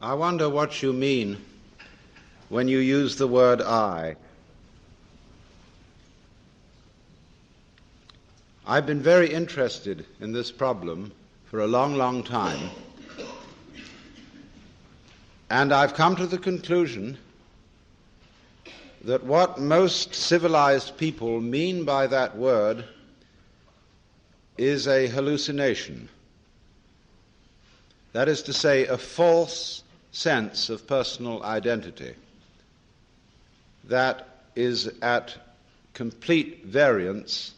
I wonder what you mean when you use the word I. I've been very interested in this problem for a long, long time, and I've come to the conclusion that what most civilized people mean by that word is a hallucination. That is to say, a false sense of personal identity that is at complete variance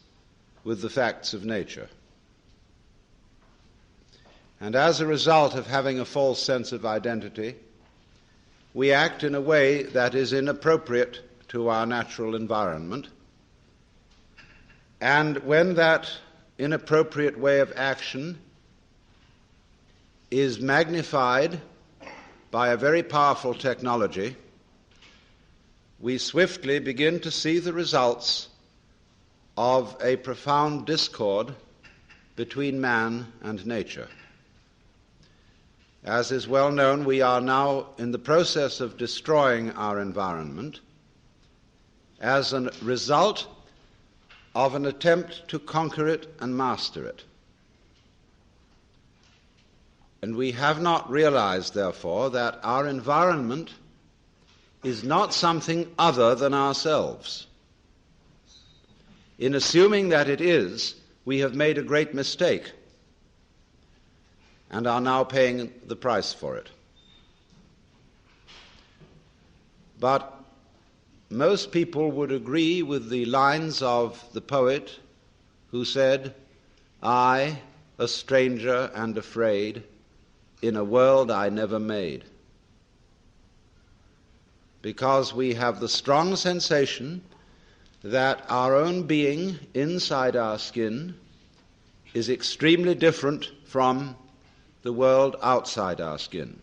with the facts of nature. And as a result of having a false sense of identity, we act in a way that is inappropriate to our natural environment. And when that inappropriate way of action is magnified by a very powerful technology, we swiftly begin to see the results of a profound discord between man and nature. As is well known, we are now in the process of destroying our environment as a result of an attempt to conquer it and master it. And we have not realized, therefore, that our environment is not something other than ourselves. In assuming that it is, we have made a great mistake and are now paying the price for it. But most people would agree with the lines of the poet who said, "I, a stranger and afraid, in a world I never made." Because we have the strong sensation that our own being inside our skin is extremely different from the world outside our skin.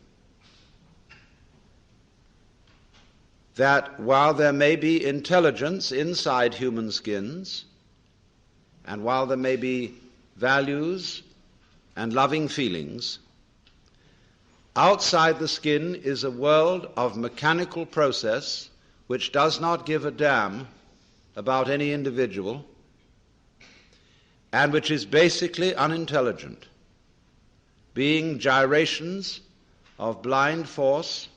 That while there may be intelligence inside human skins, and while there may be values and loving feelings, outside the skin is a world of mechanical process which does not give a damn about any individual and which is basically unintelligent, being gyrations of blind force,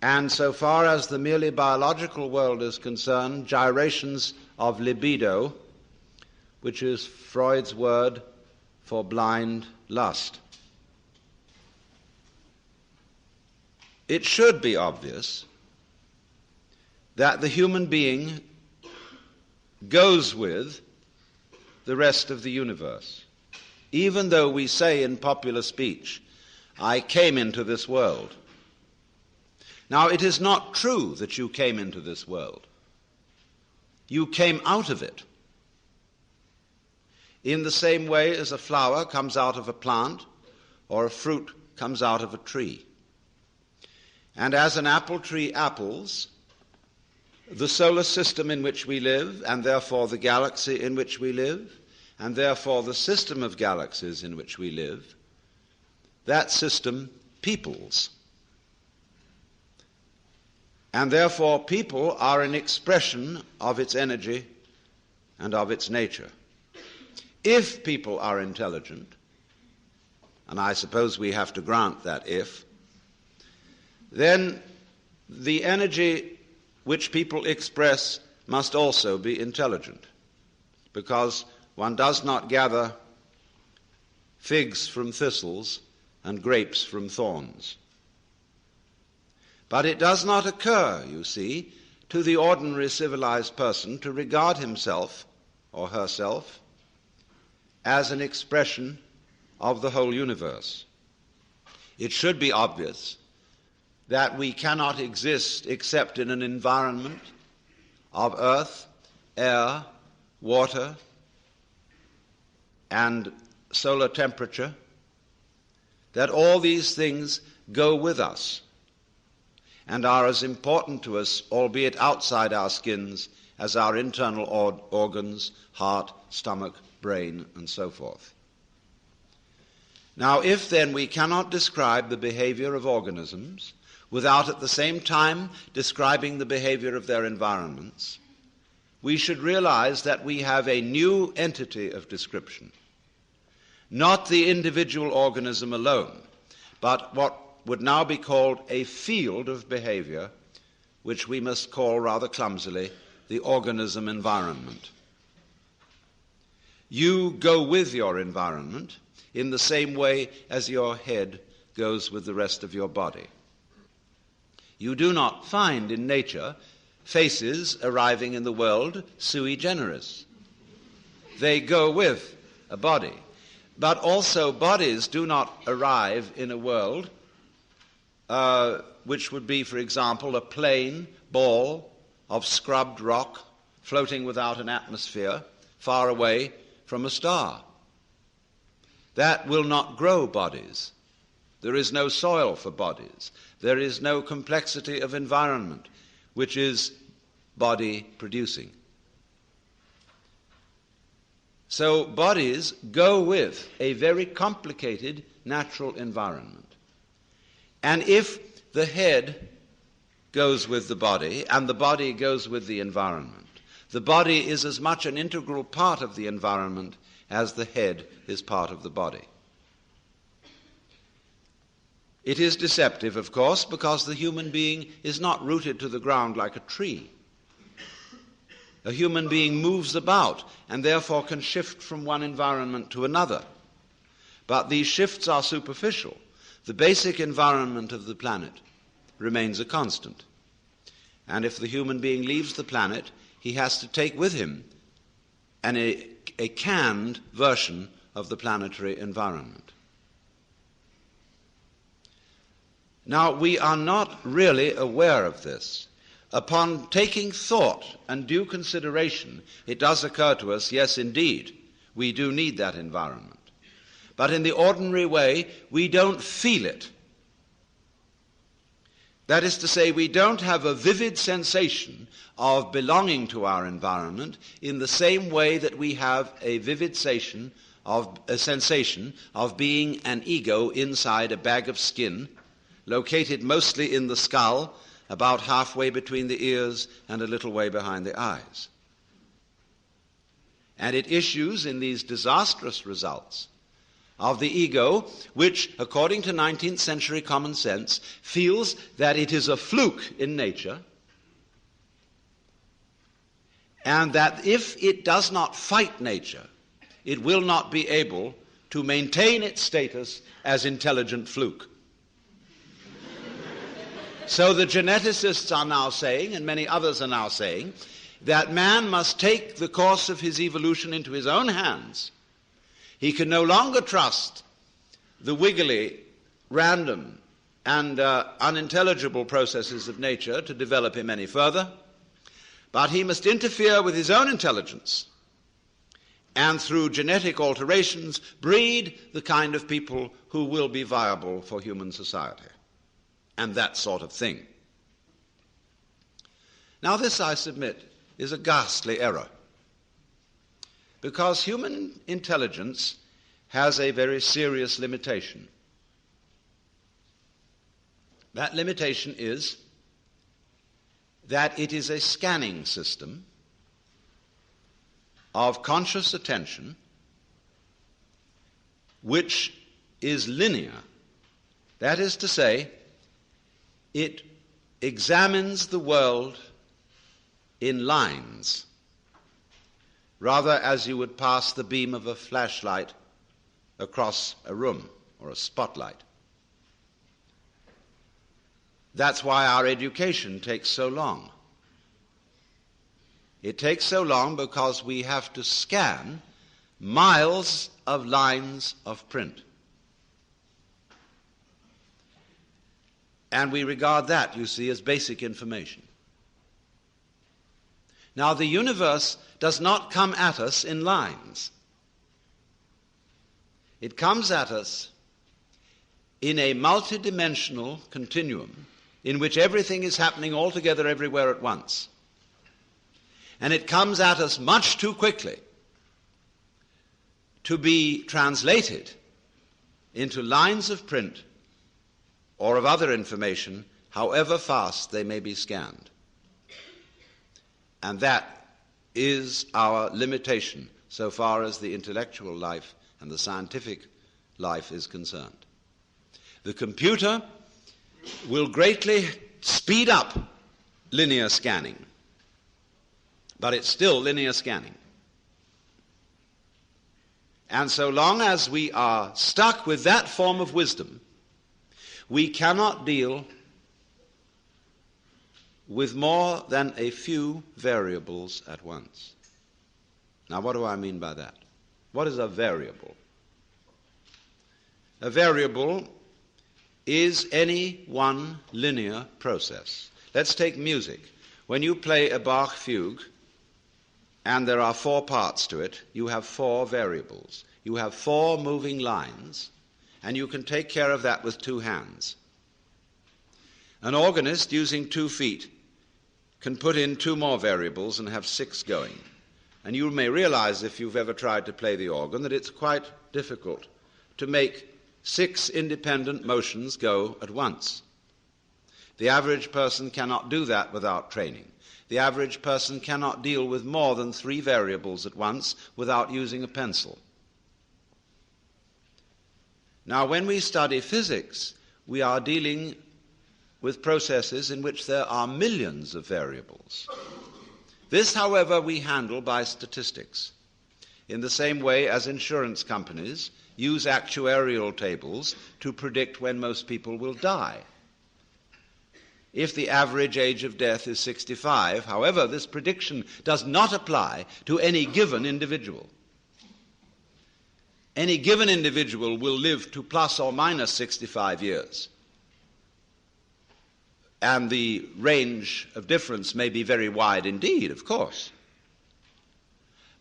and so far as the merely biological world is concerned, gyrations of libido, which is Freud's word for blind lust. It should be obvious that the human being goes with the rest of the universe, even though we say in popular speech, "I came into this world." Now, it is not true that you came into this world. You came out of it. In the same way as a flower comes out of a plant or a fruit comes out of a tree. And as an apple tree apples, the solar system in which we live, and therefore the galaxy in which we live, and therefore the system of galaxies in which we live, that system peoples. And therefore people are an expression of its energy and of its nature. If people are intelligent, and I suppose we have to grant that if, then the energy which people express must also be intelligent, because one does not gather figs from thistles and grapes from thorns. But it does not occur, you see, to the ordinary civilized person to regard himself or herself as an expression of the whole universe. It should be obvious that we cannot exist except in an environment of earth, air, water, and solar temperature, that all these things go with us and are as important to us, albeit outside our skins, as our internal organs, heart, stomach, brain, and so forth. Now, if then we cannot describe the behavior of organisms without at the same time describing the behavior of their environments, we should realize that we have a new entity of description, not the individual organism alone, but what would now be called a field of behavior, which we must call rather clumsily the organism environment. You go with your environment in the same way as your head goes with the rest of your body. You do not find in nature faces arriving in the world sui generis. They go with a body. But also bodies do not arrive in a world which would be, for example, a plain ball of scrubbed rock floating without an atmosphere far away from a star. That will not grow bodies. There is no soil for bodies. There is no complexity of environment which is body producing. So bodies go with a very complicated natural environment. And if the head goes with the body and the body goes with the environment, the body is as much an integral part of the environment as the head is part of the body. It is deceptive, of course, because the human being is not rooted to the ground like a tree. A human being moves about and therefore can shift from one environment to another. But these shifts are superficial. The basic environment of the planet remains a constant. And if the human being leaves the planet, he has to take with him a canned version of the planetary environment. Now, we are not really aware of this. Upon taking thought and due consideration, it does occur to us, yes, indeed, we do need that environment. But in the ordinary way, we don't feel it. That is to say, we don't have a vivid sensation of belonging to our environment in the same way that we have a vivid sensation of being an ego inside a bag of skin, located mostly in the skull, about halfway between the ears and a little way behind the eyes. And it issues in these disastrous results of the ego, which, according to 19th century common sense, feels that it is a fluke in nature, and that if it does not fight nature, it will not be able to maintain its status as intelligent fluke. So the geneticists are now saying, and many others are now saying, that man must take the course of his evolution into his own hands. He can no longer trust the wiggly, random, and unintelligible processes of nature to develop him any further, but he must interfere with his own intelligence and through genetic alterations breed the kind of people who will be viable for human society, and that sort of thing. Now this, I submit, is a ghastly error, because human intelligence has a very serious limitation. That limitation is that it is a scanning system of conscious attention which is linear. That is to say, it examines the world in lines, rather as you would pass the beam of a flashlight across a room or a spotlight. That's why our education takes so long. It takes so long because we have to scan miles of lines of print. And we regard that, you see, as basic information. Now, the universe does not come at us in lines. It comes at us in a multidimensional continuum in which everything is happening all together everywhere at once. And it comes at us much too quickly to be translated into lines of print or of other information, however fast they may be scanned. And that is our limitation so far as the intellectual life and the scientific life is concerned. The computer will greatly speed up linear scanning, but it's still linear scanning. And so long as we are stuck with that form of wisdom, we cannot deal with more than a few variables at once. Now, what do I mean by that? What is a variable? A variable is any one linear process. Let's take music. When you play a Bach fugue, and there are 4 parts to it, you have 4 variables. You have 4 moving lines, and you can take care of that with 2 hands. An organist, using 2 feet, can put in 2 more variables and have 6 going. And you may realize, if you've ever tried to play the organ, that it's quite difficult to make 6 independent motions go at once. The average person cannot do that without training. The average person cannot deal with more than 3 variables at once without using a pencil. Now, when we study physics, we are dealing with processes in which there are millions of variables. This, however, we handle by statistics, in the same way as insurance companies use actuarial tables to predict when most people will die. If the average age of death is 65, however, this prediction does not apply to any given individual. Any given individual will live to plus or minus 65 years. And the range of difference may be very wide indeed, of course.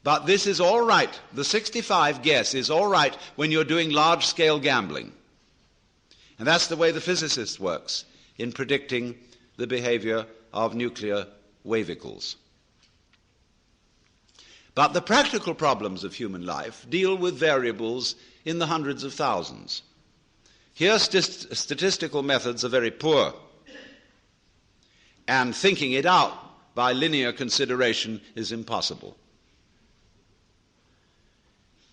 But this is all right. The 65 guess is all right when you're doing large-scale gambling. And that's the way the physicist works in predicting the behavior of nuclear wavicles. But the practical problems of human life deal with variables in the hundreds of thousands. Here, statistical methods are very poor, and thinking it out by linear consideration is impossible.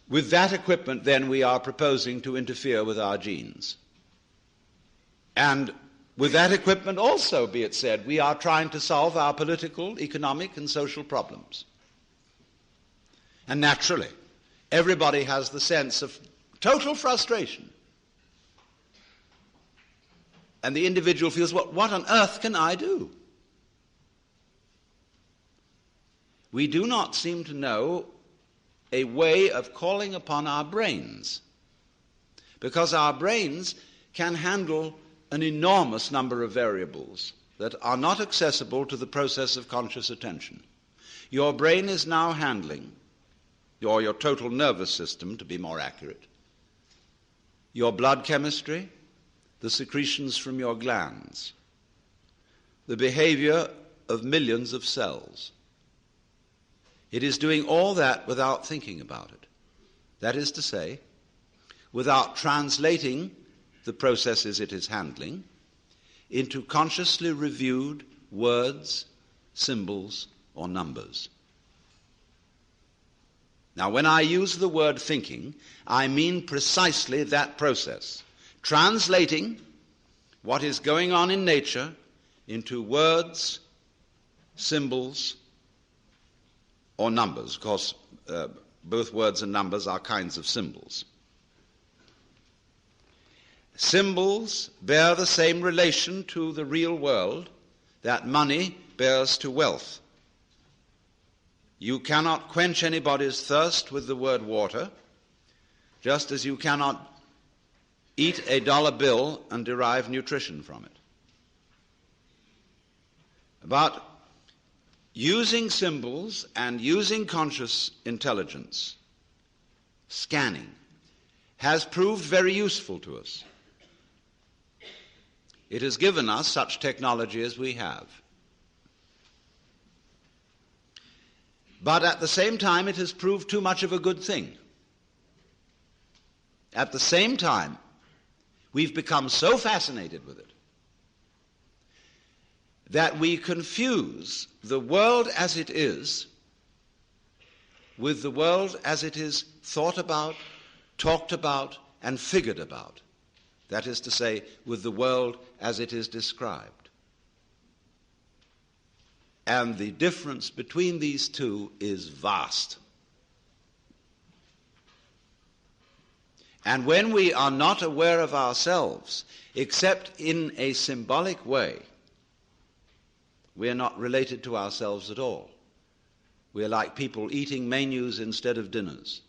With that equipment, then, we are proposing to interfere with our genes. And with that equipment also, be it said, we are trying to solve our political, economic, and social problems. And naturally, everybody has the sense of total frustration. And the individual feels, well, what on earth can I do? We do not seem to know a way of calling upon our brains, because our brains can handle an enormous number of variables that are not accessible to the process of conscious attention. Your brain is now handling, or your total nervous system, to be more accurate, your blood chemistry, the secretions from your glands, the behavior of millions of cells. It is doing all that without thinking about it. That is to say, without translating the processes it is handling into consciously reviewed words, symbols, or numbers. Now, when I use the word thinking, I mean precisely that process, translating what is going on in nature into words, symbols, or numbers. Of course, both words and numbers are kinds of symbols. Symbols bear the same relation to the real world that money bears to wealth. You cannot quench anybody's thirst with the word water, just as you cannot eat a dollar bill and derive nutrition from it. But using symbols and using conscious intelligence, scanning, has proved very useful to us. It has given us such technology as we have. But at the same time, it has proved too much of a good thing. At the same time, We've become so fascinated with it that we confuse the world as it is with the world as it is thought about, talked about, and figured about. That is to say, with the world as it is described. And the difference between these two is vast. And when we are not aware of ourselves, except in a symbolic way, we are not related to ourselves at all. We are like people eating menus instead of dinners.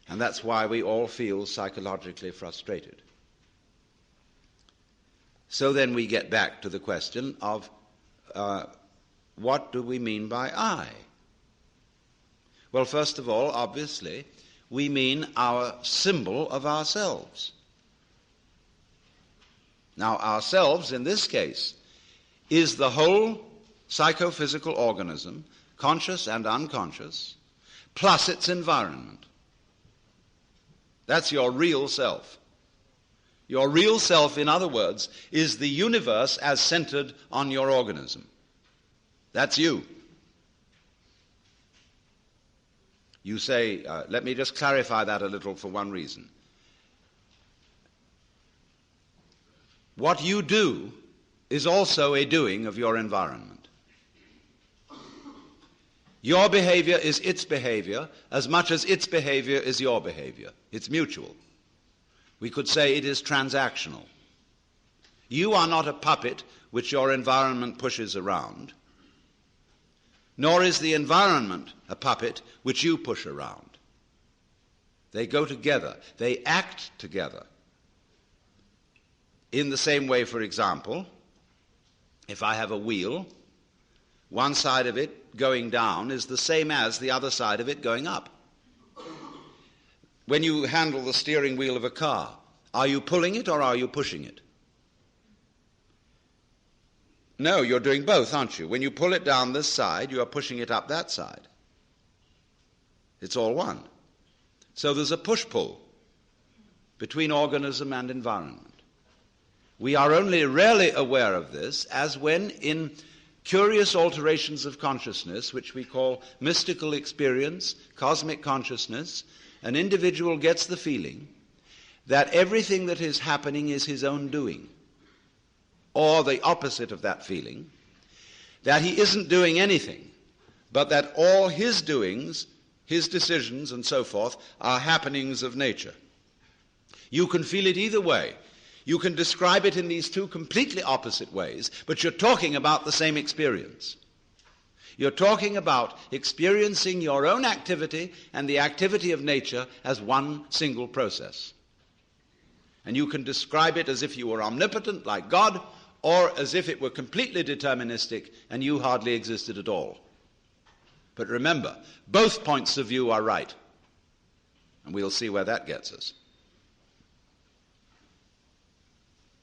And that's why we all feel psychologically frustrated. So then we get back to the question of what do we mean by I? Well, first of all, obviously, we mean our symbol of ourselves. Now, ourselves, in this case, is the whole psychophysical organism, conscious and unconscious, plus its environment. That's your real self. Your real self, in other words, is the universe as centered on your organism. That's you. You say, let me just clarify that a little for one reason. What you do is also a doing of your environment. Your behavior is its behavior as much as its behavior is your behavior. It's mutual. We could say it is transactional. You are not a puppet which your environment pushes around, nor is the environment a puppet which you push around. They go together. They act together. In the same way, for example, if I have a wheel, one side of it going down is the same as the other side of it going up. When you handle the steering wheel of a car, are you pulling it or are you pushing it? No, you're doing both, aren't you? When you pull it down this side, you are pushing it up that side. It's all one. So there's a push-pull between organism and environment. We are only rarely aware of this as when in curious alterations of consciousness, which we call mystical experience, cosmic consciousness, an individual gets the feeling that everything that is happening is his own doing, or the opposite of that feeling, that he isn't doing anything, but that all his doings, his decisions and so forth, are happenings of nature. You can feel it either way. You can describe it in these two completely opposite ways, but you're talking about the same experience. You're talking about experiencing your own activity and the activity of nature as one single process. And you can describe it as if you were omnipotent, like God, or as if it were completely deterministic and you hardly existed at all. But remember, both points of view are right. And we'll see where that gets us.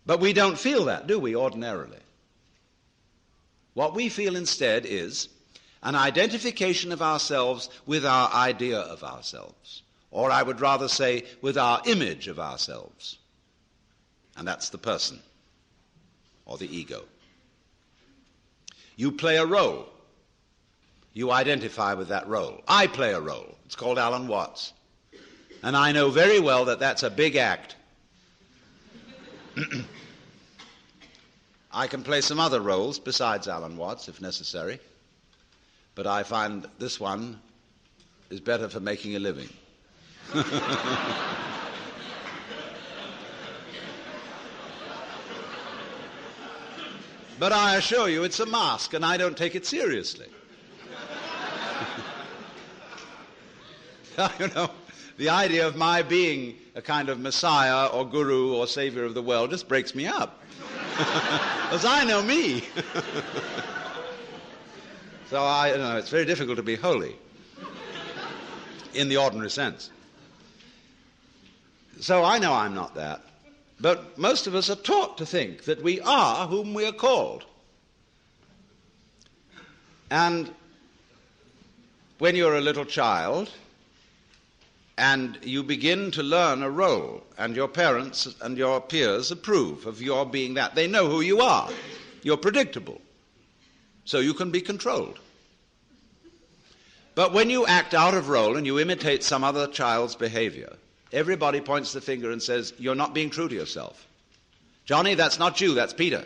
But we don't feel that, do we, ordinarily? What we feel instead is an identification of ourselves with our idea of ourselves, or I would rather say with our image of ourselves. And that's the person, or the ego. You play a role. You identify with that role. I play a role. It's called Alan Watts. And I know very well that that's a big act. I can play some other roles besides Alan Watts, if necessary, but I find this one is better for making a living. But I assure you it's a mask, and I don't take it seriously. You know, the idea of my being a kind of messiah or guru or savior of the world just breaks me up. Because I know me. So it's very difficult to be holy in the ordinary sense. So I know I'm not that. But most of us are taught to think that we are whom we are called. And when you're a little child, and you begin to learn a role, and your parents and your peers approve of your being that. They know who you are. You're predictable, so you can be controlled. But when you act out of role and you imitate some other child's behavior, everybody points the finger and says, you're not being true to yourself. Johnny, that's not you, that's Peter.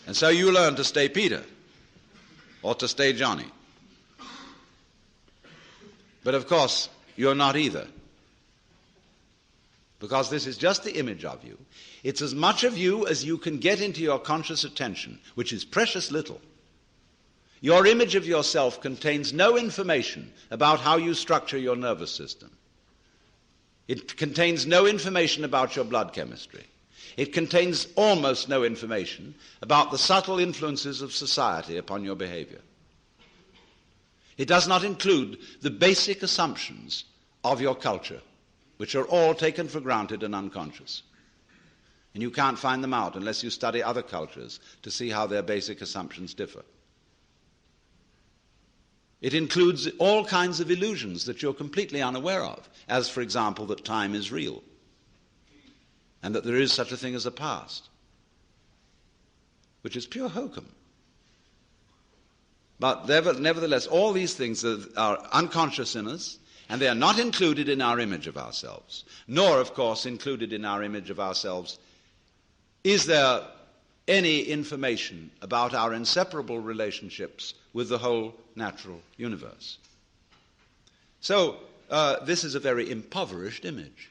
And so you learn to stay Peter, or to stay Johnny. But of course, you're not either. Because this is just the image of you. It's as much of you as you can get into your conscious attention, which is precious little. Your image of yourself contains no information about how you structure your nervous system. It contains no information about your blood chemistry. It contains almost no information about the subtle influences of society upon your behavior. It does not include the basic assumptions of your culture, which are all taken for granted and unconscious. And you can't find them out unless you study other cultures to see how their basic assumptions differ. It includes all kinds of illusions that you're completely unaware of, as, for example, that time is real and that there is such a thing as a past, which is pure hokum. But nevertheless, all these things are unconscious in us, and they are not included in our image of ourselves, nor, of course, included in our image of ourselves is there any information about our inseparable relationships with the whole natural universe. So, this is a very impoverished image.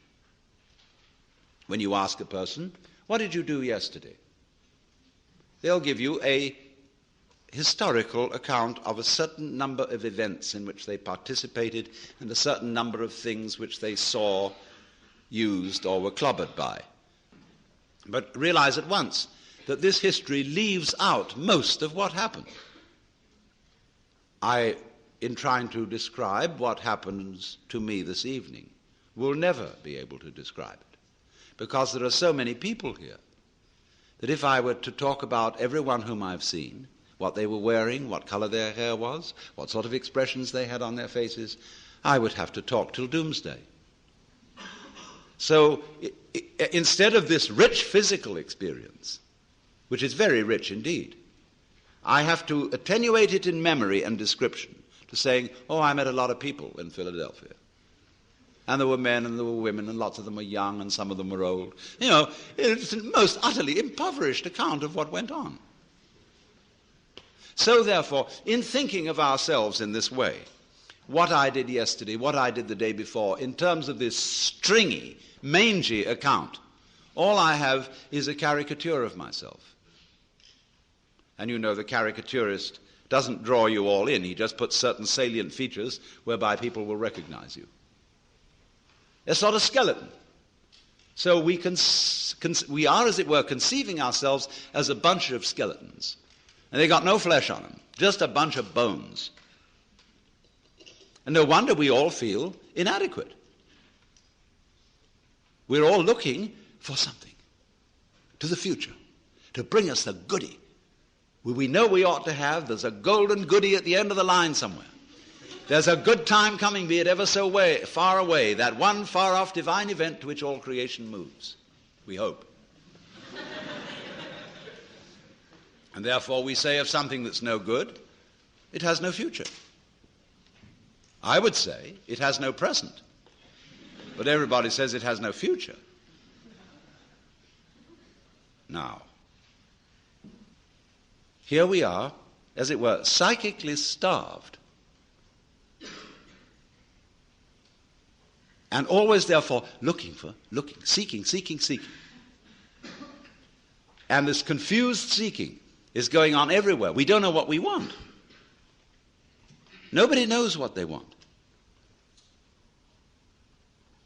When you ask a person, what did you do yesterday? They'll give you a historical account of a certain number of events in which they participated and a certain number of things which they saw, used, or were clobbered by. But realize at once that this history leaves out most of what happened. In trying to describe what happens to me this evening, will never be able to describe it, because there are so many people here that if I were to talk about everyone whom I've seen, what they were wearing, what color their hair was, what sort of expressions they had on their faces, I would have to talk till doomsday. So instead of this rich physical experience, which is very rich indeed, I have to attenuate it in memory and description to saying, oh, I met a lot of people in Philadelphia. And there were men and there were women, and lots of them were young and some of them were old. You know, it's a most utterly impoverished account of what went on. So therefore, in thinking of ourselves in this way, what I did yesterday, what I did the day before, in terms of this stringy, mangy account, all I have is a caricature of myself. And you know the caricaturist doesn't draw you all in. He just puts certain salient features whereby people will recognize you. It's not a skeleton. So we are, as it were, conceiving ourselves as a bunch of skeletons. And they got no flesh on them, just a bunch of bones. And no wonder we all feel inadequate. We're all looking for something to the future, to bring us the goodie. We know we ought to have, there's a golden goodie at the end of the line somewhere. There's a good time coming, be it ever so far away, that one far-off divine event to which all creation moves. We hope. And therefore we say of something that's no good, it has no future. I would say it has no present. But everybody says it has no future. Now, here we are, as it were, psychically starved. And always, therefore, looking, seeking. And this confused seeking is going on everywhere. We don't know what we want. Nobody knows what they want.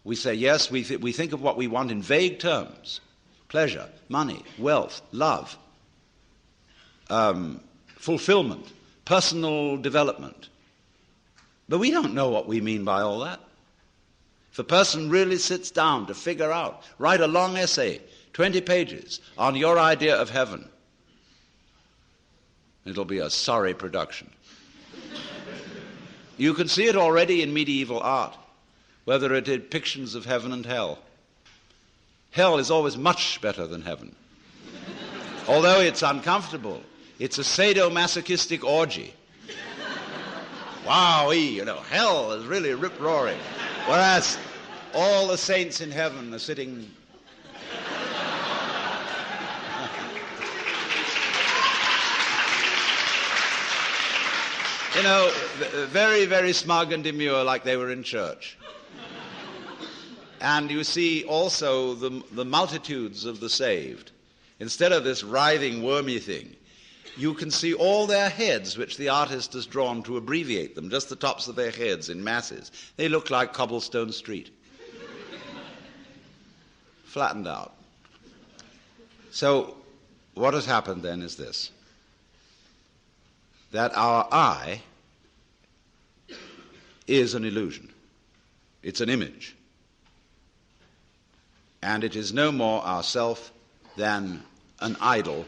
We say, yes, we think of what we want in vague terms. Pleasure, money, wealth, love, fulfillment, personal development. But we don't know what we mean by all that. If a person really sits down to figure out, write a long essay, 20 pages, on your idea of heaven, it'll be a sorry production. You can see it already in medieval art, whether it is depictions of heaven and hell. Hell is always much better than heaven. Although it's uncomfortable, it's a sadomasochistic orgy. Wowee, hell is really rip-roaring. Whereas all the saints in heaven are sitting... very, very smug and demure, like they were in church. And you see also the multitudes of the saved. Instead of this writhing, wormy thing, you can see all their heads, which the artist has drawn to abbreviate them, just the tops of their heads in masses. They look like cobblestone street. Flattened out. So what has happened then is this, that our I is an illusion. It's an image. And it is no more ourself than an idol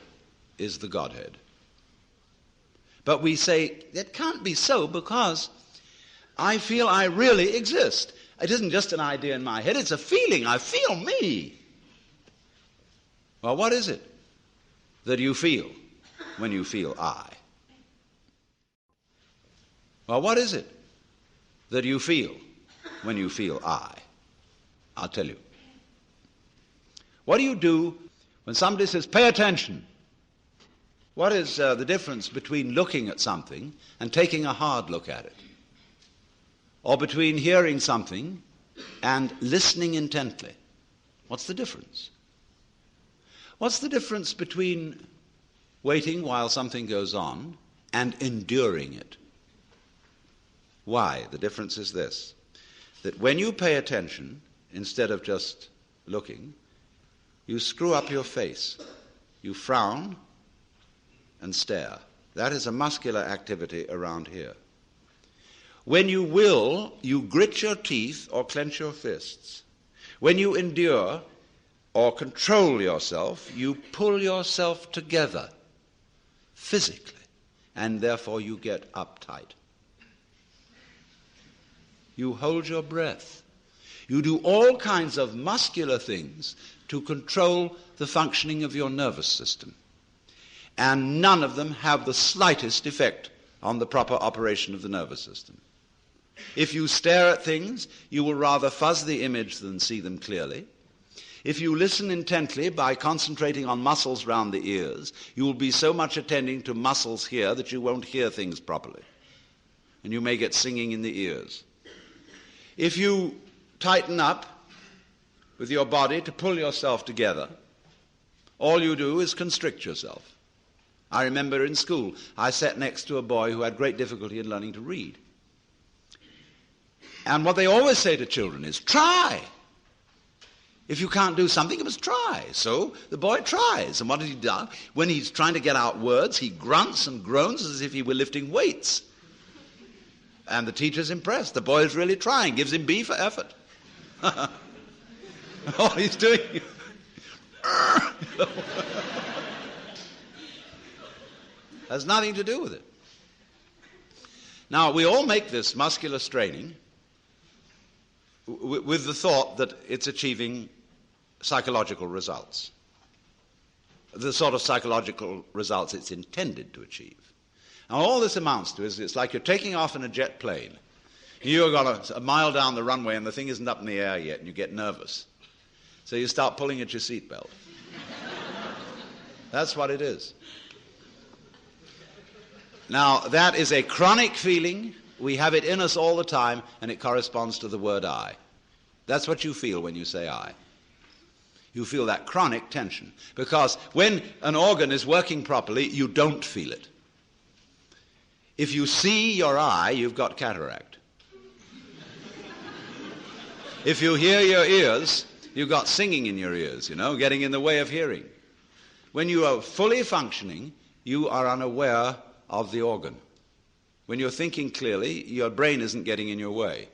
is the Godhead. But we say, that can't be so because I feel I really exist. It isn't just an idea in my head, it's a feeling. I feel me. Well, what is it that you feel when you feel I? Well, what is it that you feel when you feel I? I'll tell you. What do you do when somebody says, pay attention? What is the difference between looking at something and taking a hard look at it? Or between hearing something and listening intently? What's the difference? What's the difference between waiting while something goes on and enduring it? Why? The difference is this, that when you pay attention, instead of just looking, you screw up your face. You frown and stare. That is a muscular activity around here. When you will, you grit your teeth or clench your fists. When you endure or control yourself, you pull yourself together physically, and therefore you get uptight. You hold your breath. You do all kinds of muscular things to control the functioning of your nervous system. And none of them have the slightest effect on the proper operation of the nervous system. If you stare at things, you will rather fuzz the image than see them clearly. If you listen intently by concentrating on muscles round the ears, you will be so much attending to muscles here that you won't hear things properly. And you may get singing in the ears. If you tighten up with your body to pull yourself together, all you do is constrict yourself. I remember in school, I sat next to a boy who had great difficulty in learning to read. And what they always say to children is, try. If you can't do something, you must try. So the boy tries. And what does he do? When he's trying to get out words, he grunts and groans as if he were lifting weights. And the teacher's impressed. The boy is really trying, gives him B for effort. All he's doing... has nothing to do with it. Now, we all make this muscular straining with the thought that it's achieving psychological results, the sort of psychological results it's intended to achieve. Now, all this amounts to is it's like you're taking off in a jet plane. You've got a mile down the runway and the thing isn't up in the air yet, and you get nervous. So you start pulling at your seatbelt. That's what it is. Now, that is a chronic feeling. We have it in us all the time, and it corresponds to the word I. That's what you feel when you say I. You feel that chronic tension. Because when an organ is working properly, you don't feel it. If you see your eye, you've got cataract. If you hear your ears, you've got singing in your ears, getting in the way of hearing. When you are fully functioning, you are unaware of the organ. When you're thinking clearly, your brain isn't getting in your way.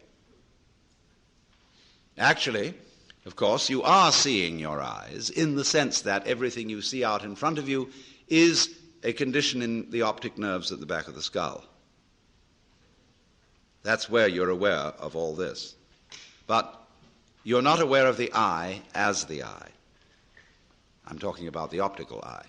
Actually, of course, you are seeing your eyes in the sense that everything you see out in front of you is a condition in the optic nerves at the back of the skull. That's where you're aware of all this. But you're not aware of the I as the I. I'm talking about the optical I.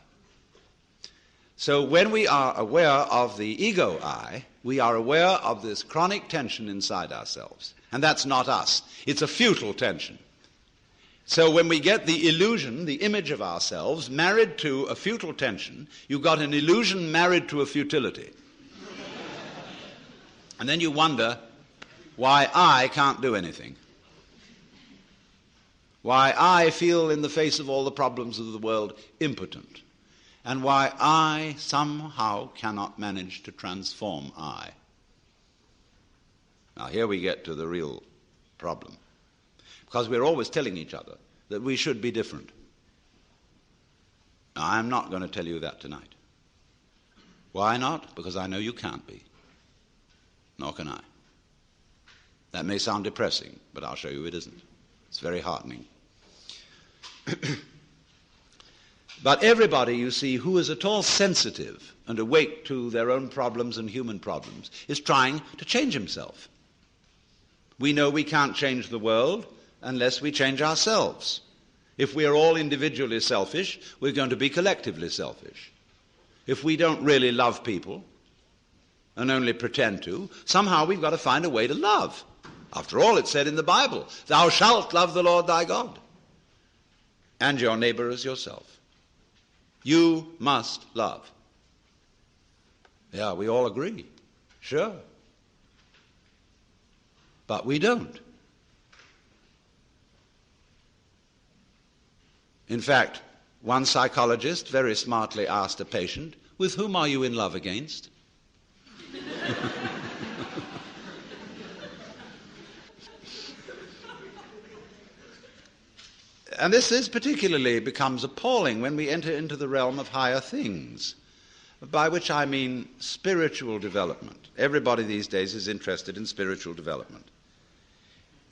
So when we are aware of the ego I, we are aware of this chronic tension inside ourselves. And that's not us. It's a futile tension. So when we get the illusion, the image of ourselves, married to a futile tension, you've got an illusion married to a futility. And then you wonder why I can't do anything. Why I feel in the face of all the problems of the world impotent. And why I somehow cannot manage to transform I. Now here we get to the real problem. Because we're always telling each other that we should be different. Now, I'm not going to tell you that tonight. Why not? Because I know you can't be. Nor can I. That may sound depressing, but I'll show you it isn't. It's very heartening. But everybody, you see, who is at all sensitive and awake to their own problems and human problems is trying to change himself. We know we can't change the world unless we change ourselves. If we are all individually selfish, we're going to be collectively selfish. If we don't really love people and only pretend to, somehow we've got to find a way to love. After all, it's said in the Bible, "Thou shalt love the Lord thy God, and your neighbor as yourself." You must love. Yeah, we all agree. Sure. But we don't. In fact, one psychologist very smartly asked a patient, "With whom are you in love against?" And this particularly becomes appalling when we enter into the realm of higher things, by which I mean spiritual development. Everybody these days is interested in spiritual development.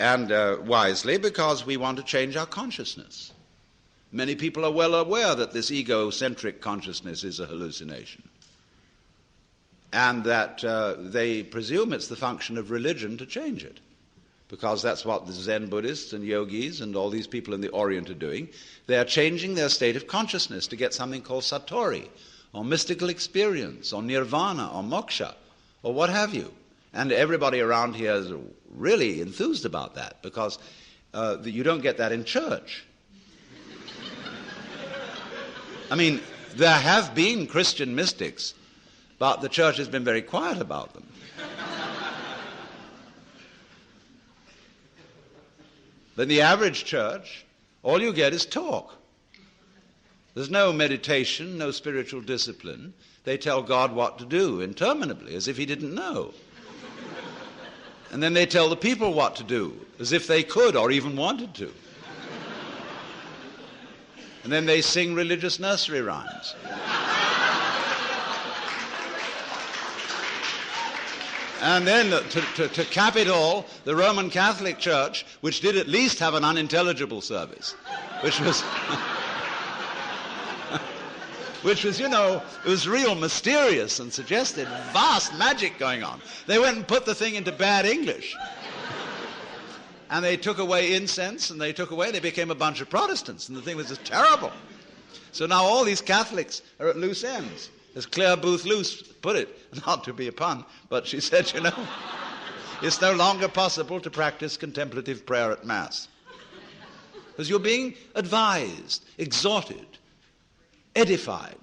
And wisely, because we want to change our consciousness. Many people are well aware that this egocentric consciousness is a hallucination. And that they presume it's the function of religion to change it. Because that's what the Zen Buddhists and yogis and all these people in the Orient are doing. They are changing their state of consciousness to get something called satori, or mystical experience, or nirvana, or moksha, or what have you. And everybody around here is really enthused about that, because you don't get that in church. I mean, there have been Christian mystics, but the church has been very quiet about them. In the average church, all you get is talk. There's no meditation, no spiritual discipline. They tell God what to do interminably, as if he didn't know. And then they tell the people what to do, as if they could or even wanted to. And then they sing religious nursery rhymes. And then, to cap it all, the Roman Catholic Church, which did at least have an unintelligible service, which was, it was real mysterious and suggested vast magic going on. They went and put the thing into bad English. And they took away incense, and they became a bunch of Protestants, and the thing was just terrible. So now all these Catholics are at loose ends. As Claire Booth Luce put it, not to be a pun, but she said, it's no longer possible to practice contemplative prayer at Mass. Because you're being advised, exhorted, edified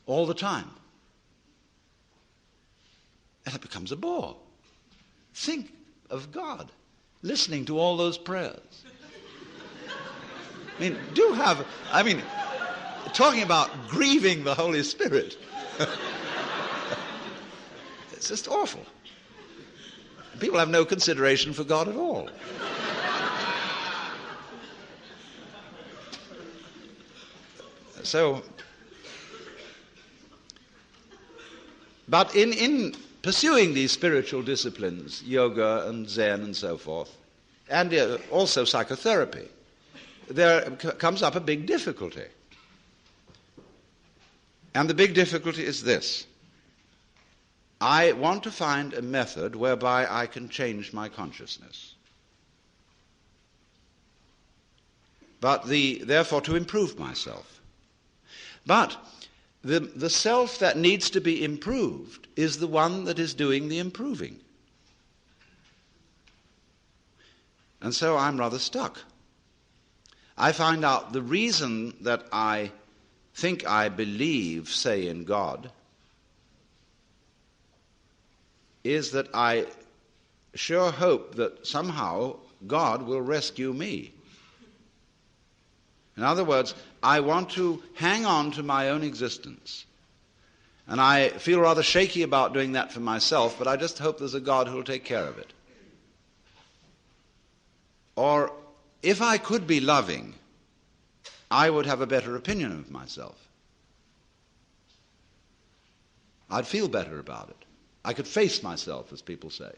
all the time. And it becomes a bore. Think of God listening to all those prayers. Talking about grieving the Holy Spirit. It's just awful. People have no consideration for God at all. But in pursuing these spiritual disciplines, yoga and Zen and so forth, and also psychotherapy, there comes up a big difficulty. And the big difficulty is this. I want to find a method whereby I can change my consciousness. But therefore to improve myself. But the self that needs to be improved is the one that is doing the improving. And so I'm rather stuck. I find out the reason that I think I believe, say, in God, is that I sure hope that somehow God will rescue me. In other words, I want to hang on to my own existence. And I feel rather shaky about doing that for myself, but I just hope there's a God who will take care of it. Or if I could be loving, I would have a better opinion of myself. I'd feel better about it. I could face myself, as people say,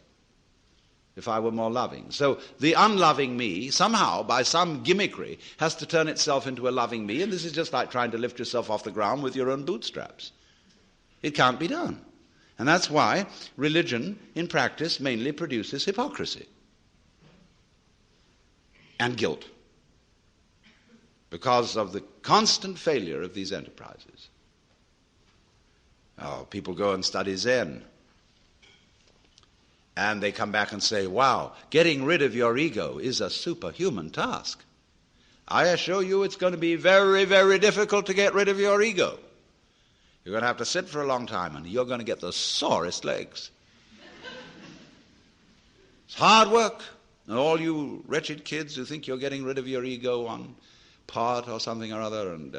if I were more loving. So the unloving me, somehow, by some gimmickry, has to turn itself into a loving me, and this is just like trying to lift yourself off the ground with your own bootstraps. It can't be done. And that's why religion, in practice, mainly produces hypocrisy and guilt, because of the constant failure of these enterprises. Oh, people go and study Zen, and they come back and say, wow, getting rid of your ego is a superhuman task. I assure you it's going to be very, very difficult to get rid of your ego. You're going to have to sit for a long time, and you're going to get the sorest legs. It's hard work. And all you wretched kids who think you're getting rid of your ego on part or something or other and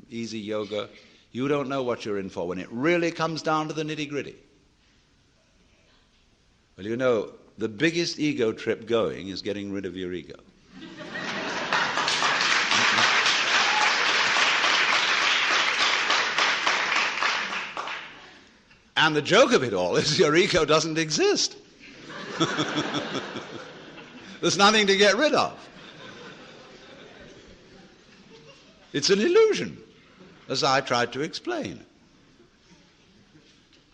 easy yoga, you don't know what you're in for when it really comes down to the nitty-gritty. Well, you know, the biggest ego trip going is getting rid of your ego. And the joke of it all is your ego doesn't exist. There's nothing to get rid of. It's an illusion, as I tried to explain.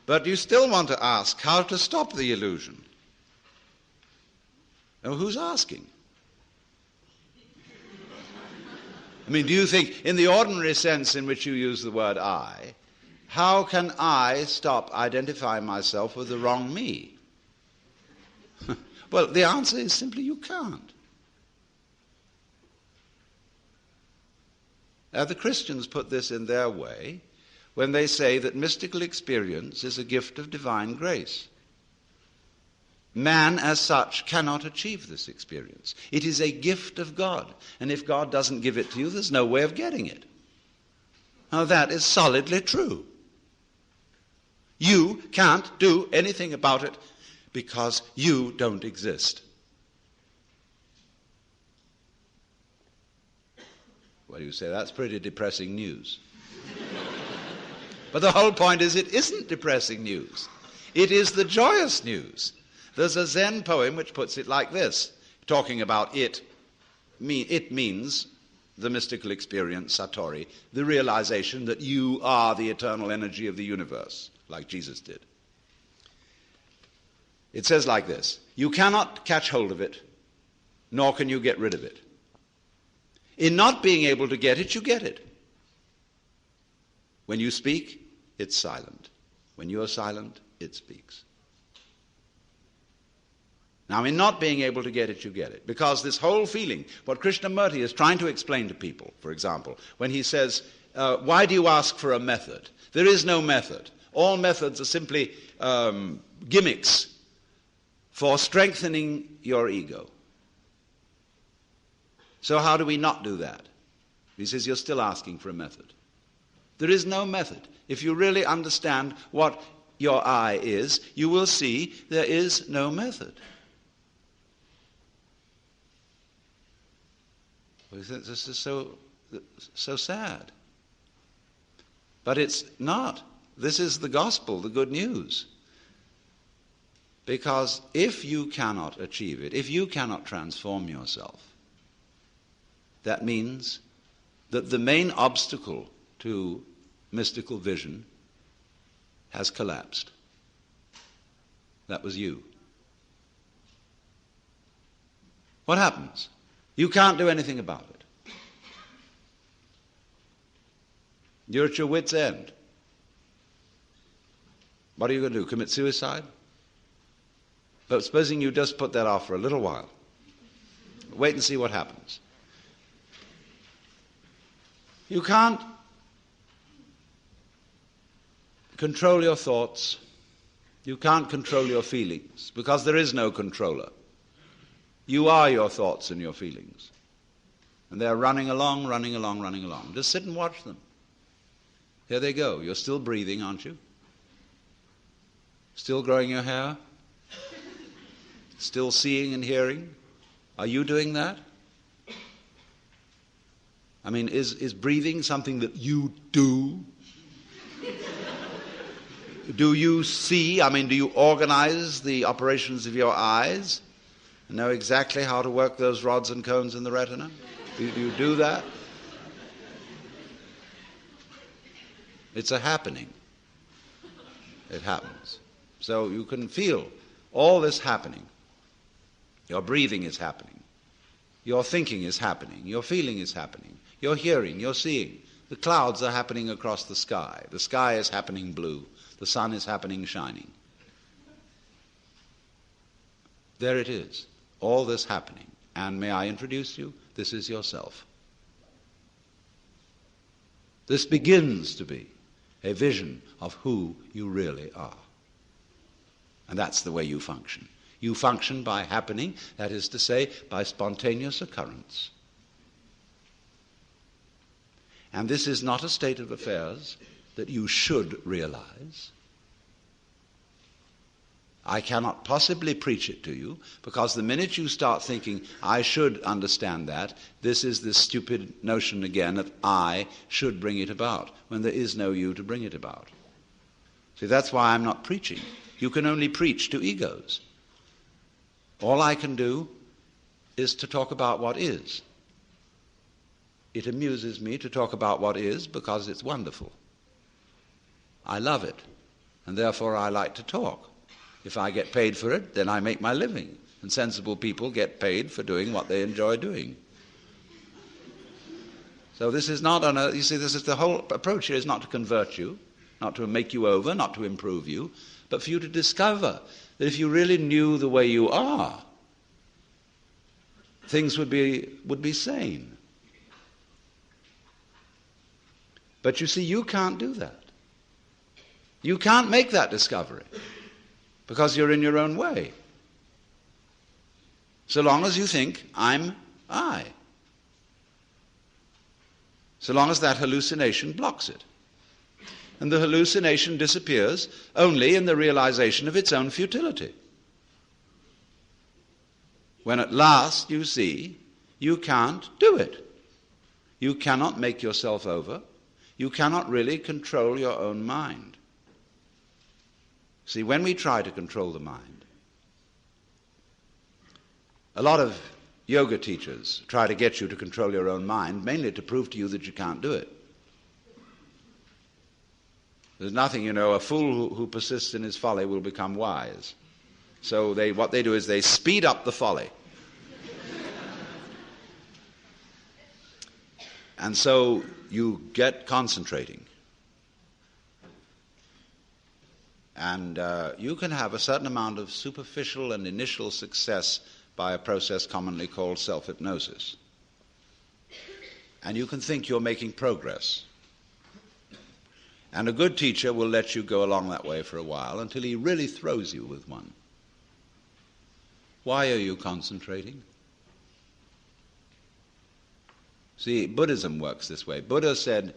But you still want to ask how to stop the illusion. Now, who's asking? I mean, do you think, in the ordinary sense in which you use the word I, how can I stop identifying myself with the wrong me? Well, the answer is simply you can't. Now, the Christians put this in their way when they say that mystical experience is a gift of divine grace. Man, as such, cannot achieve this experience. It is a gift of God, and if God doesn't give it to you, there's no way of getting it. Now, that is solidly true. You can't do anything about it because you don't exist. Well, you say, that's pretty depressing news. But the whole point is it isn't depressing news. It is the joyous news. There's a Zen poem which puts it like this, talking about it. It means the mystical experience, Satori, the realization that you are the eternal energy of the universe, like Jesus did. It says like this: you cannot catch hold of it, nor can you get rid of it. In not being able to get it, you get it. When you speak, it's silent. When you are silent, it speaks. Now, in not being able to get it, you get it. Because this whole feeling, what Krishnamurti is trying to explain to people, for example, when he says, why do you ask for a method? There is no method. All methods are simply gimmicks for strengthening your ego. So how do we not do that? He says, you're still asking for a method. There is no method. If you really understand what your I is, you will see there is no method. This is so sad. But it's not. This is the gospel, the good news. Because if you cannot achieve it, if you cannot transform yourself, that means that the main obstacle to mystical vision has collapsed. That was you. What happens? You can't do anything about it. You're at your wit's end. What are you going to do? Commit suicide? But supposing you just put that off for a little while. Wait and see what happens. You can't control your thoughts. You can't control your feelings because there is no controller. You are your thoughts and your feelings. And they're running along, running along, running along. Just sit and watch them. Here they go. You're still breathing, aren't you? Still growing your hair? Still seeing and hearing? Are you doing that? I mean, is breathing something that you do? Do you see? I mean, do you organize the operations of your eyes? Know exactly how to work those rods and cones in the retina? Do you do that? It's a happening. It happens. So you can feel all this happening. Your breathing is happening. Your thinking is happening. Your feeling is happening. Your hearing, your seeing. The clouds are happening across the sky. The sky is happening blue. The sun is happening shining. There it is. All this happening. And may I introduce you? This is yourself. This begins to be a vision of who you really are. And that's the way you function. You function by happening, that is to say, by spontaneous occurrence. And this is not a state of affairs that you should realize. I cannot possibly preach it to you, because the minute you start thinking, I should understand that, this is this stupid notion again that I should bring it about, when there is no you to bring it about. See, that's why I'm not preaching. You can only preach to egos. All I can do is to talk about what is. It amuses me to talk about what is because it's wonderful. I love it, and therefore I like to talk. If I get paid for it, then I make my living. And sensible people get paid for doing what they enjoy doing. So this is not you see, this is the whole approach here is not to convert you, not to make you over, not to improve you, but for you to discover that if you really knew the way you are, things would be sane. But you see, you can't do that. You can't make that discovery because you're in your own way. So long as you think, I'm I. So long as that hallucination blocks it. And the hallucination disappears only in the realization of its own futility. When at last you see you can't do it. You cannot make yourself over. You cannot really control your own mind. See, when we try to control the mind, a lot of yoga teachers try to get you to control your own mind, mainly to prove to you that you can't do it. There's nothing, a fool who persists in his folly will become wise. So what they do is they speed up the folly. And so you get concentrating. And you can have a certain amount of superficial and initial success by a process commonly called self-hypnosis. And you can think you're making progress. And a good teacher will let you go along that way for a while until he really throws you with one. Why are you concentrating? See, Buddhism works this way. Buddha said,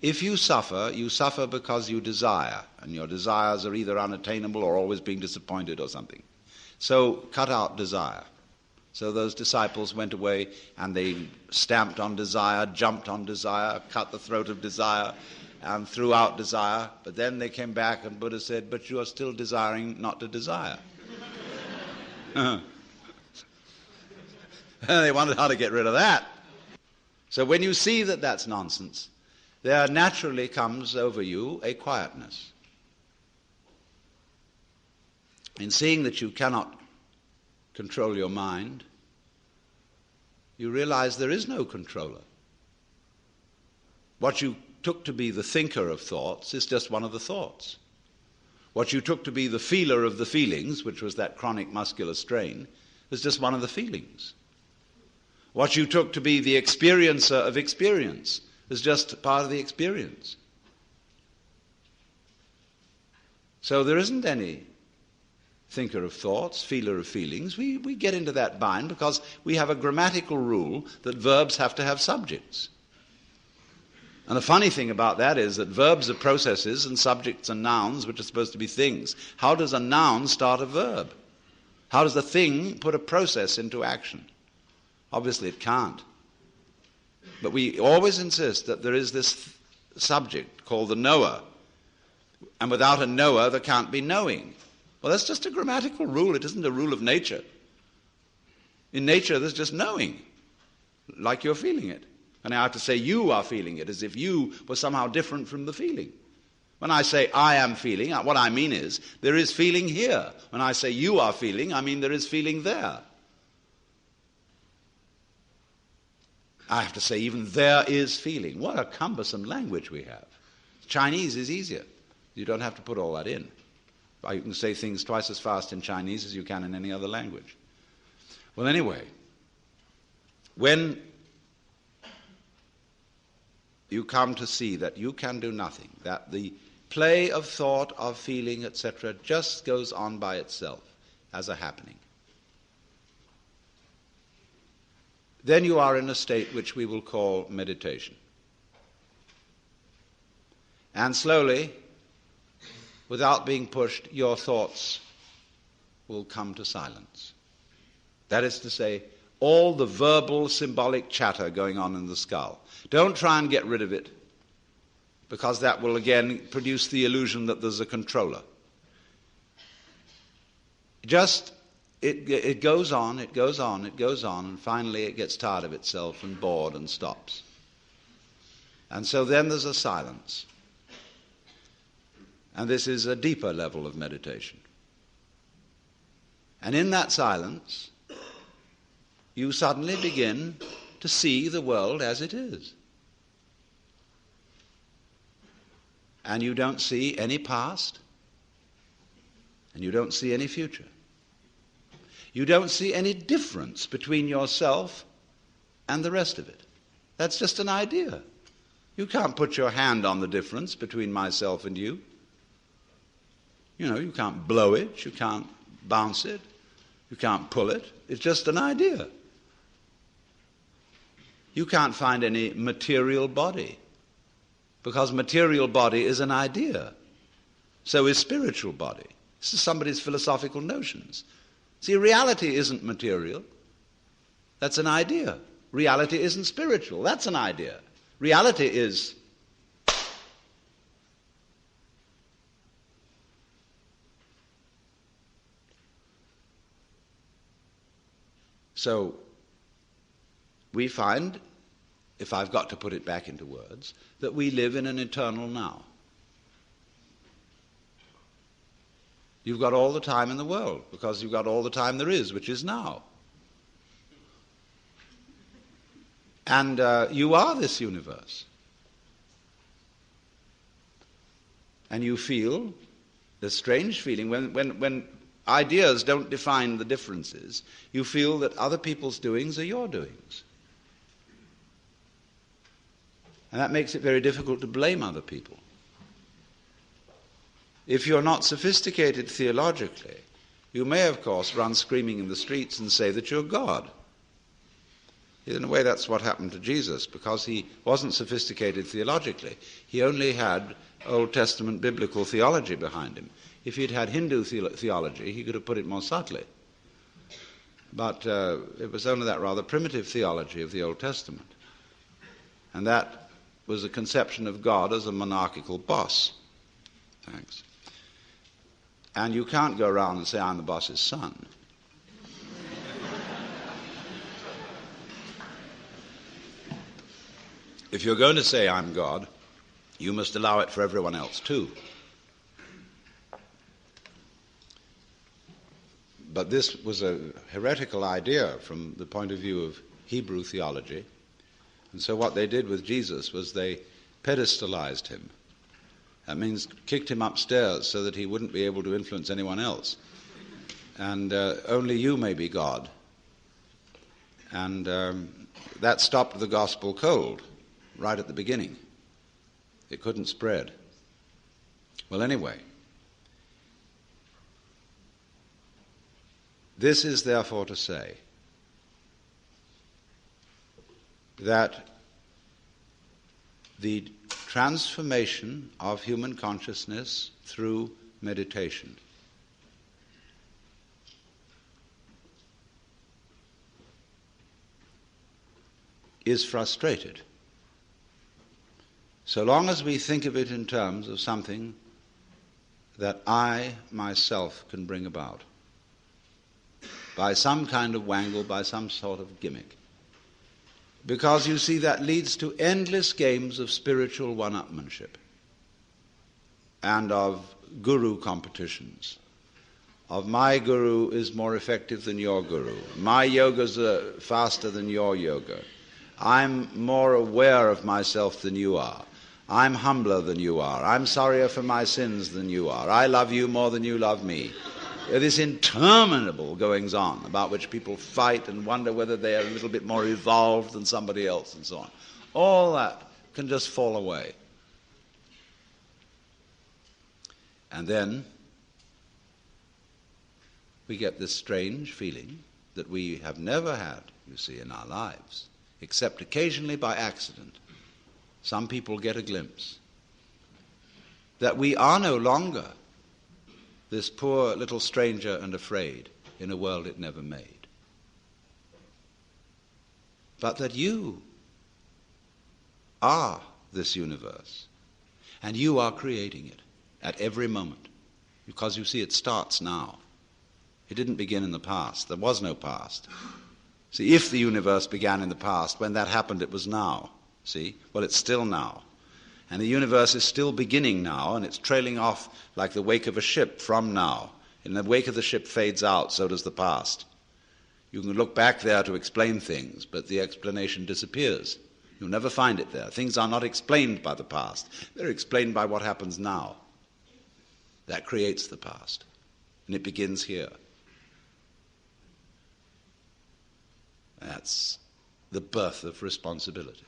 if you suffer because you desire, and your desires are either unattainable or always being disappointed or something. So cut out desire. So those disciples went away and they stamped on desire, jumped on desire, cut the throat of desire, and threw out desire. But then they came back and Buddha said, but you are still desiring not to desire. They wondered how to get rid of that. So when you see that that's nonsense, there naturally comes over you a quietness. in seeing that you cannot control your mind, you realize there is no controller. What you took to be the thinker of thoughts is just one of the thoughts. What you took to be the feeler of the feelings, which was that chronic muscular strain, is just one of the feelings. What you took to be the experiencer of experience is just part of the experience. So there isn't any thinker of thoughts, feeler of feelings. We get into that bind because we have a grammatical rule that verbs have to have subjects. And the funny thing about that is that verbs are processes and subjects are nouns, which are supposed to be things. How does a noun start a verb? How does a thing put a process into action? Obviously it can't. But we always insist that there is this subject called the knower. And without a knower, there can't be knowing. Well, that's just a grammatical rule. It isn't a rule of nature. In nature, there's just knowing, like you're feeling it. And I have to say you are feeling it, as if you were somehow different from the feeling. When I say I am feeling, what I mean is there is feeling here. When I say you are feeling, I mean there is feeling there. I have to say even there is feeling. What a cumbersome language we have. Chinese is easier. You don't have to put all that in. You can say things twice as fast in Chinese as you can in any other language. Well, anyway, when you come to see that you can do nothing, that the play of thought, of feeling, etc., just goes on by itself as a happening, then you are in a state which we will call meditation. And slowly, without being pushed, your thoughts will come to silence. That is to say, all the verbal, symbolic chatter going on in the skull. Don't try and get rid of it, because that will again produce the illusion that there's a controller. Just, it goes on, it goes on, it goes on, and finally it gets tired of itself and bored and stops. And so then there's a silence. And this is a deeper level of meditation. And in that silence, you suddenly begin to see the world as it is. And you don't see any past, and you don't see any future. You don't see any difference between yourself and the rest of it. That's just an idea. You can't put your hand on the difference between myself and you. You know, you can't blow it, you can't bounce it, you can't pull it. It's just an idea. You can't find any material body, because material body is an idea. So is spiritual body. This is somebody's philosophical notions. See, reality isn't material. That's an idea. Reality isn't spiritual. That's an idea. Reality is so we find, if I've got to put it back into words, that we live in an eternal now. You've got all the time in the world, because you've got all the time there is, which is now. And you are this universe. And you feel this strange feeling when ideas don't define the differences, you feel that other people's doings are your doings. And that makes it very difficult to blame other people. If you're not sophisticated theologically, you may, of course, run screaming in the streets and say that you're God. In a way, that's what happened to Jesus, because he wasn't sophisticated theologically. He only had Old Testament biblical theology behind him. If he'd had Hindu theology, he could have put it more subtly. But it was only that rather primitive theology of the Old Testament. And that was a conception of God as a monarchical boss. Thanks. And you can't go around and say, I'm the boss's son. If you're going to say I'm God, you must allow it for everyone else too. But this was a heretical idea from the point of view of Hebrew theology. And so what they did with Jesus was they pedestalized him. That means kicked him upstairs so that he wouldn't be able to influence anyone else. And only you may be God. And that stopped the gospel cold right at the beginning. It couldn't spread. Well, anyway, this is therefore to say that the transformation of human consciousness through meditation is frustrated so long as we think of it in terms of something that I myself can bring about by some kind of wangle, by some sort of gimmick. Because, you see, that leads to endless games of spiritual one-upmanship and of guru competitions, of my guru is more effective than your guru, my yoga's faster than your yoga, I'm more aware of myself than you are, I'm humbler than you are, I'm sorrier for my sins than you are, I love you more than you love me. This interminable goings-on about which people fight and wonder whether they are a little bit more evolved than somebody else and so on. All that can just fall away. And then we get this strange feeling that we have never had, you see, in our lives, except occasionally by accident. Some people get a glimpse that we are no longer this poor little stranger and afraid in a world it never made. But that you are this universe, and you are creating it at every moment. Because you see, it starts now. It didn't begin in the past. There was no past. See, if the universe began in the past, when that happened, it was now. See? Well, it's still now. And the universe is still beginning now, and it's trailing off like the wake of a ship from now. And the wake of the ship fades out, so does the past. You can look back there to explain things, but the explanation disappears. You'll never find it there. Things are not explained by the past. They're explained by what happens now. That creates the past, and it begins here. That's the birth of responsibility.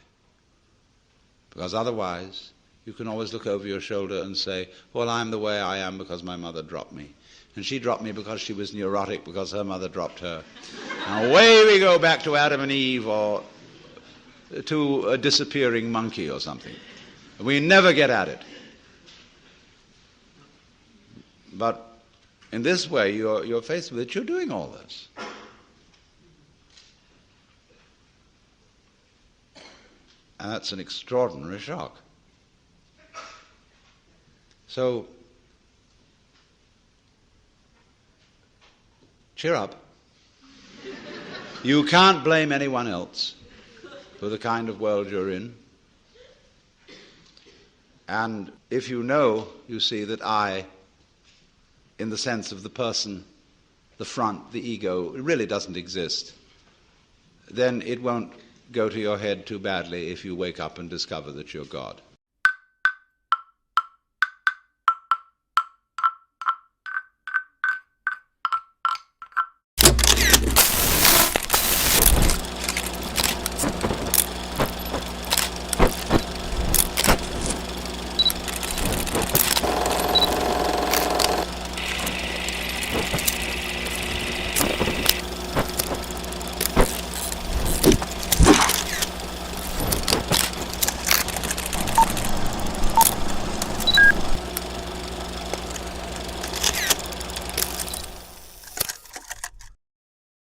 Because otherwise, you can always look over your shoulder and say, well, I'm the way I am because my mother dropped me. And she dropped me because she was neurotic because her mother dropped her. And away we go back to Adam and Eve or to a disappearing monkey or something. We never get at it. But in this way, you're faced with it. You're doing all this. And that's an extraordinary shock. So, cheer up. You can't blame anyone else for the kind of world you're in. And if you know, you see, that I, in the sense of the person, the front, the ego, it really doesn't exist, then it won't go to your head too badly if you wake up and discover that you're God.